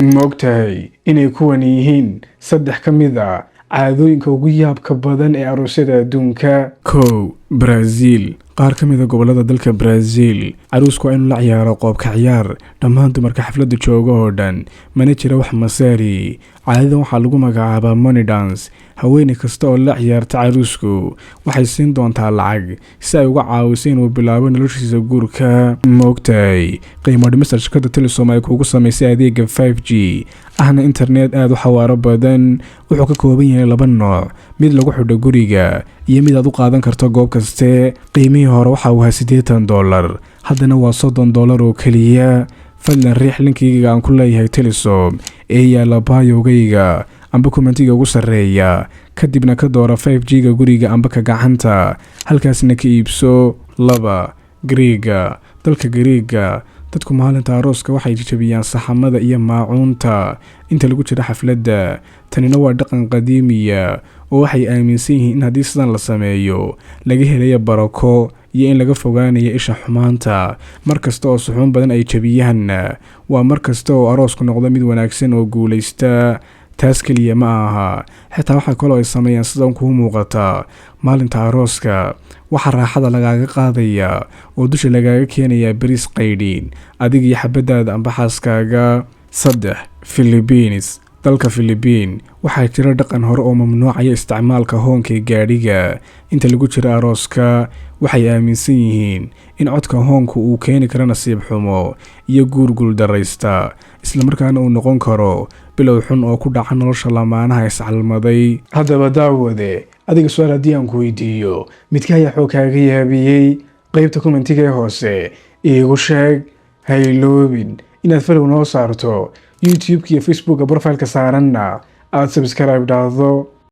Maogtahay inay kuwan yihiin saddex ka mid ah caadooyinka ugu yaabka badan ee aroosyada adduunka. Kow, Brazil. Qaar ka mid ah gobollada dalka Brazil, caruusku waa inuu la ciyaaro qoobka ciyaar dhammaan dumarka xafladda jooga oo dhan, mana jira wax masaari. Caadadan waxaa lagu magacaabaa money dance. Haweeney kasta oo la ciyaarta caruusku waxay siin doontaa lacag si ay uga caawiso inuu bilaabo noloshiisa guurka. Maogtahay qiimo dhimista shirkadda Telesom ay kugu samaysay adeega 5G ahna internet aad u xawaaro badan. Wuxuu ka kooban yahay laba nooc, mid lagu xidho guriga iyo mid aad u qaadan karto goob kaste. Qiimihii hore waxa uu ahaa $80, haddana waa $30 oo keliya. Fadlan riix linkeyga aan ku leeyahay Telesom ee yaala bio-gayga amba kommentiga ugu sarreeya, kadibna ka doora 5G-ga guriga amba ka gacanta, halkaasna ka iibso. 2. Greega. Dalka Greega, dadku maalinta arooska waxay jajabiyaan saxamada iyo maacuunta inta lagu jiro xafladda. Tanina waa dhaqan qadiimiya oo waxay aaminsan yihiin in haddii sidan la sameeyo laga helayo barako iyo in laga fogaanayo isha xumaanta. Markasta oo suxuun badan ay jabiyaan waa markasta oo aroosku noqdo mid wanaagsan oo guuleysta. Taas keliya ma aha, xitaa waxaa kaloo ay sameeyaan sidan kuu muuqata. Maalinta arooska waxaa raaxada lagaaga qaadaya oo dusha lagaaga keenayaa bariis qaydhiin adiga iyo xabadaada amba xaaskaaga. 3. Philippines. Dalka Philippines waxaa jira dhaqan hore oo mamnuucaya isticmaalka hoonka ee gaadhiga inta lagu jiro arooska. Waxay aaminsan yihiin in codka hoonku uu keeni karo nasiib xumo iyo guur daraysta, isla markaana uu noqon karo bilow xun oo ku dhaca nolosha lamaanaha iscalmaday. Haddaba daawade, adiga su'aal haddii aan ku weydiiyo, midka ayaa xoog kaaga yaabiyey? Qaybta kommentiga ee hoose iigu sheeg. Ha iloobin inaad follow noo saarto YouTube iyo Facebook profile-ka saaranna aad subscribe dhahdo.